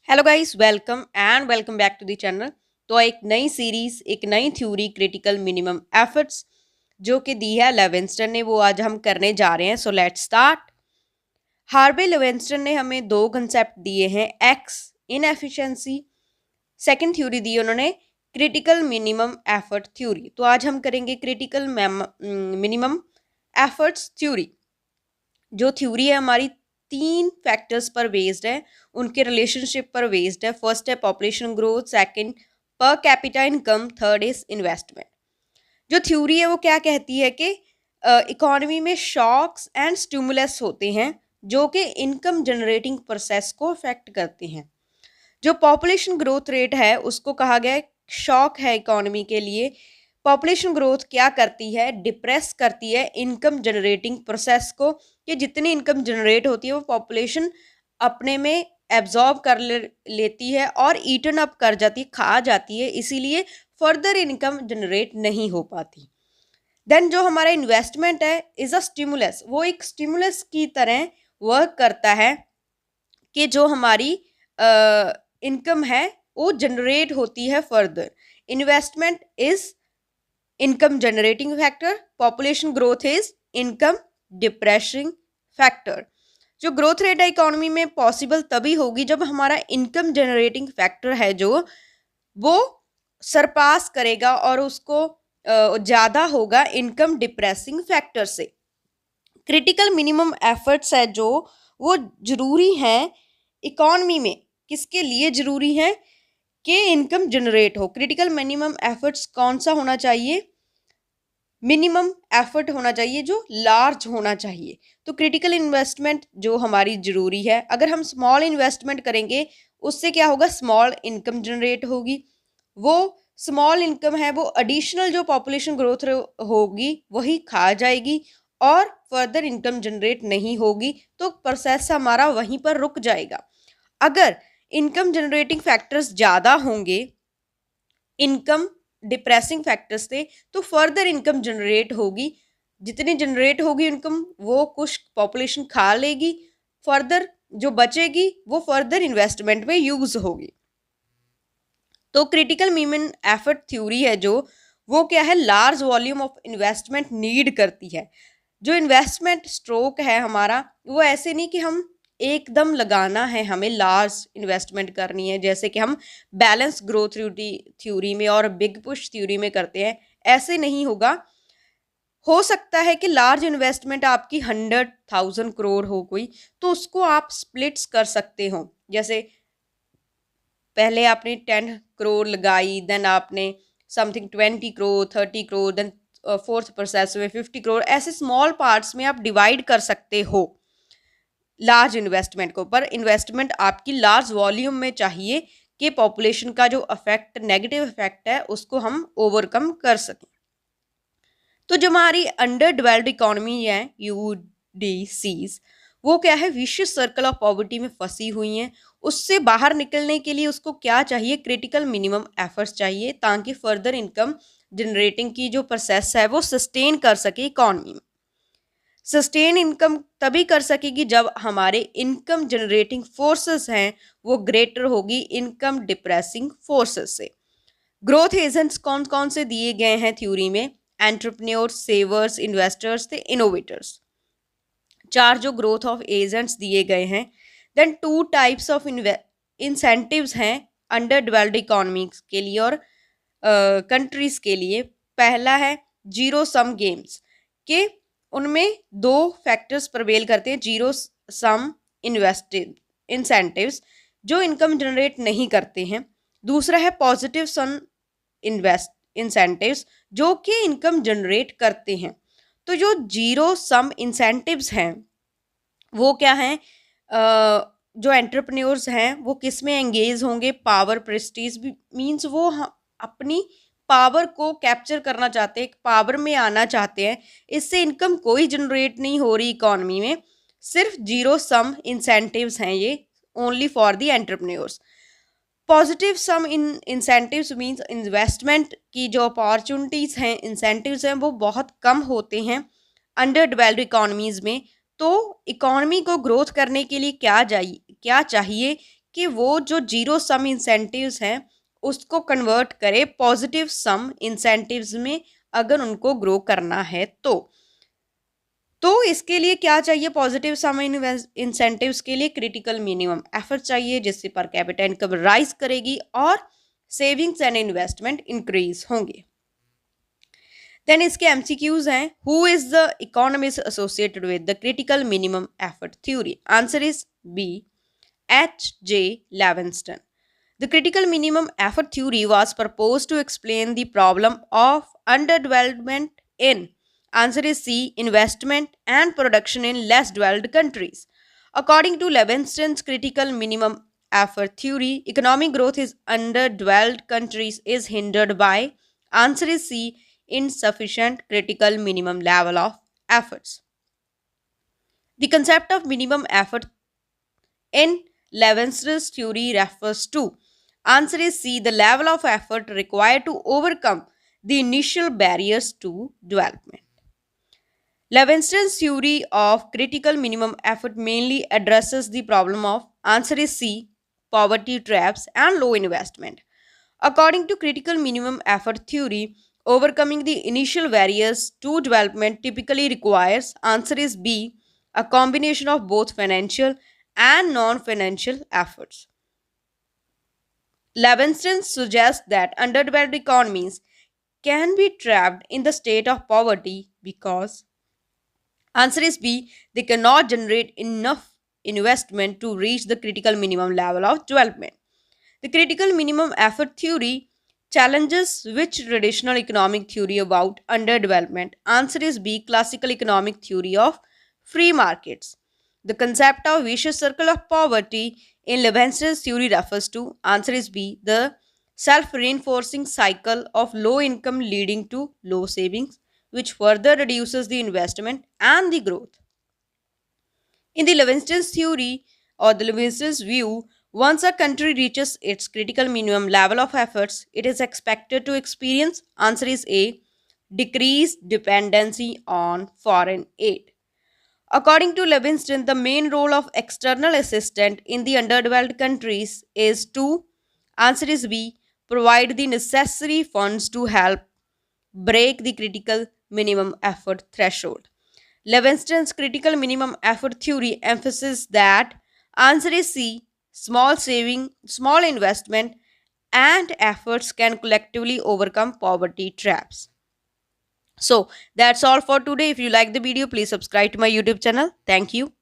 Hello guys, welcome back to the channel. तो एक नई सीरीज, एक नई थ्योरी क्रिटिकल मिनिमम एफर्ट्स जो कि दी है लेविंस्टन ने, वो आज हम करने जा रहे हैं। So let's start. हार्वे लेविंस्टन ने हमें दो कंसेप्ट दिए हैं, एक्स इनएफिशिएंसी, सेकंड थ्योरी दी उन्होंने क्रिटिकल मिनिमम एफर्ट थ्योरी। तो आज हम करेंगे क्रिटिकल मिनिमम एफर्ट्स थ्योरी। जो थ्योरी है हमारी तीन फैक्टर्स पर बेस्ड है, उनके रिलेशनशिप पर बेस्ड है। फर्स्ट है population growth, second per capita income, third is investment. जो थ्योरी है वो क्या कहती है कि इकोनॉमी में शॉक्स एंड स्टिमुलस होते हैं जो कि इनकम जनरेटिंग प्रोसेस को अफेक्ट करते हैं। जो पॉपुलेशन ग्रोथ रेट है उसको कहा गया है शॉक है इकोनॉमी के लिए। पॉपुलेशन ग्रोथ क्या करती है, डिप्रेस करती है इनकम जनरेटिंग प्रोसेस को, कि जितनी इनकम जनरेट होती है वो पॉपुलेशन अपने में एब्जॉर्ब कर लेती है और ईटन अप कर जाती है, खा जाती है, इसीलिए फर्दर इनकम जनरेट नहीं हो पाती। देन जो हमारा इन्वेस्टमेंट है इज अ स्टिमुलस, वो एक स्टिमुलस की तरह वर्क करता है कि जो हमारी इनकम है वो जनरेट होती है further. Investment is income generating factor, population growth is income depressing factor. जो ग्रोथ रेट है इकोनॉमी में पॉसिबल तभी होगी जब हमारा इनकम जनरेटिंग फैक्टर है जो वो सरपास करेगा और उसको ज़्यादा होगा इनकम डिप्रेसिंग फैक्टर से। क्रिटिकल मिनिमम एफर्ट्स है जो वो ज़रूरी हैं इकोनॉमी में। किसके लिए ज़रूरी है कि इनकम जनरेट हो। क्रिटिकल मिनिमम एफर्ट्स कौन सा होना चाहिए, मिनिमम एफर्ट होना चाहिए जो लार्ज होना चाहिए। तो क्रिटिकल इन्वेस्टमेंट जो हमारी ज़रूरी है, अगर हम स्मॉल इन्वेस्टमेंट करेंगे उससे क्या होगा, स्मॉल इनकम जनरेट होगी। वो स्मॉल इनकम है वो एडिशनल जो पॉपुलेशन ग्रोथ होगी वही खा जाएगी और फर्दर इनकम जनरेट नहीं होगी, तो प्रोसेस हमारा वहीं पर रुक जाएगा। अगर इनकम जनरेटिंग फैक्टर्स ज़्यादा होंगे इनकम डिप्रेसिंग फैक्टर्स से, तो फर्दर इनकम जनरेट होगी। जितनी जनरेट होगी इनकम वो कुछ पॉपुलेशन खा लेगी, फर्दर जो बचेगी वो फर्दर इन्वेस्टमेंट में यूज होगी। तो क्रिटिकल मिनिमम एफर्ट थ्योरी है जो वो क्या है, large volume of investment need करती है। जो इन्वेस्टमेंट स्ट्रोक है हमारा वो ऐसे नहीं कि हम एकदम लगाना है, हमें लार्ज इन्वेस्टमेंट करनी है जैसे कि हम बैलेंस ग्रोथ थ्योरी में और बिग पुश थ्योरी में करते हैं, ऐसे नहीं होगा। हो सकता है कि लार्ज इन्वेस्टमेंट आपकी 100,000 करोड़ हो कोई, तो उसको आप स्प्लिट्स कर सकते हो। जैसे पहले आपने 10 करोड़ लगाई, देन आपने something 20 crore, 30 crore, then fourth process में 50 करोड़, ऐसे स्मॉल पार्ट्स में आप डिवाइड कर सकते हो लार्ज इन्वेस्टमेंट को। पर इन्वेस्टमेंट आपकी लार्ज वॉल्यूम में चाहिए कि पॉपुलेशन का जो अफेक्ट, नेगेटिव इफेक्ट है उसको हम ओवरकम कर सकें। तो जो हमारी अंडर डेवलप्ड इकोनॉमी है यूडीसीज, वो क्या है, विशियस सर्कल ऑफ पॉवर्टी में फंसी हुई हैं। उससे बाहर निकलने के लिए उसको क्या चाहिए, क्रिटिकल मिनिमम एफर्ट्स चाहिए ताकि फर्दर इनकम जनरेटिंग की जो प्रोसेस है वो सस्टेन कर सके इकोनॉमी में। सस्टेन इनकम तभी कर सकेगी जब हमारे इनकम जनरेटिंग फोर्सेस हैं वो ग्रेटर होगी इनकम डिप्रेसिंग फोर्सेस से। ग्रोथ एजेंट्स कौन कौन से दिए गए हैं थ्योरी में, एंटरप्रेन्योर्स, सेवर्स, इन्वेस्टर्स थे इनोवेटर्स। चार जो ग्रोथ ऑफ एजेंट्स दिए गए हैं। Then two types of incentives हैं अंडर डेवलप्ड इकोनॉमीज के लिए और कंट्रीज के लिए। पहला है जीरो सम गेम्स, के उनमें दो फैक्टर्स प्रवेल करते हैं, जीरो सम इन्वेस्टिव इंसेंटिव्स जो इनकम जनरेट नहीं करते हैं। दूसरा है पॉजिटिव सम इन्वेस्ट इंसेंटिव्स जो कि इनकम जनरेट करते हैं। तो जो जीरो सम इंसेंटिव्स हैं वो क्या हैं, जो एंटरप्रेन्योर्स हैं वो किस में एंगेज होंगे, पावर प्रेस्टीज मींस वो अपनी पावर को कैप्चर करना चाहते हैं, पावर में आना चाहते हैं। इससे इनकम कोई जनरेट नहीं हो रही इकोनॉमी में, सिर्फ जीरो सम इंसेंटिव्स हैं ये, only for the entrepreneurs. Positive sum incentives means investment की जो अपॉर्चुनिटीज़ हैं, इंसेंटिव्स हैं, वो बहुत कम होते हैं अंडर डेवलप्ड इकोनॉमीज़ में। तो इकोनॉमी को ग्रोथ करने के लिए क्या चाहिए कि वो जो जीरो सम इंसेंटिव्स हैं उसको कन्वर्ट करे पॉजिटिव सम इंसेंटिव्स में, अगर उनको ग्रो करना है तो इसके लिए क्या चाहिए? पॉजिटिव सम इंसेंटिव्स के लिए क्रिटिकल मिनिमम एफर्ट चाहिए, जिससे पर कैपिटा इनकम राइज करेगी और सेविंग्स एंड इन्वेस्टमेंट इंक्रीज होंगे। देन इसके एमसीक्यूज हैं, who is the economist associated with the critical minimum effort theory? Answer is B, H.J. Levinston. The critical minimum effort theory was proposed to explain the problem of underdevelopment in, answer is C, investment and production in less developed countries. According to Levinston's critical minimum effort theory, economic growth in underdeveloped countries is hindered by, answer is C, insufficient critical minimum level of efforts. The concept of minimum effort in Levinston's theory refers to, answer is C, the level of effort required to overcome the initial barriers to development. Levinston's theory of critical minimum effort mainly addresses the problem of, answer is C, poverty traps and low investment. According to critical minimum effort theory, overcoming the initial barriers to development typically requires, answer is B, a combination of both financial and non-financial efforts. Levinston suggests that underdeveloped economies can be trapped in the state of poverty because, answer is B, they cannot generate enough investment to reach the critical minimum level of development. The critical minimum effort theory challenges which traditional economic theory about underdevelopment? Answer is B, classical economic theory of free markets. The concept of vicious circle of poverty in Levinston's theory refers to, answer is B, the self-reinforcing cycle of low income leading to low savings, which further reduces the investment and the growth. In the Levinston's theory or the Levinston's view, once a country reaches its critical minimum level of efforts, it is expected to experience, answer is A, decreased dependency on foreign aid. According to Levinston, the main role of external assistance in the underdeveloped countries is to, answer is B, provide the necessary funds to help break the critical minimum effort threshold. Levinston's critical minimum effort theory emphasizes that, answer is C, small saving, small investment and efforts can collectively overcome poverty traps. So that's all for today. If you like the video, please subscribe to my YouTube channel. Thank you.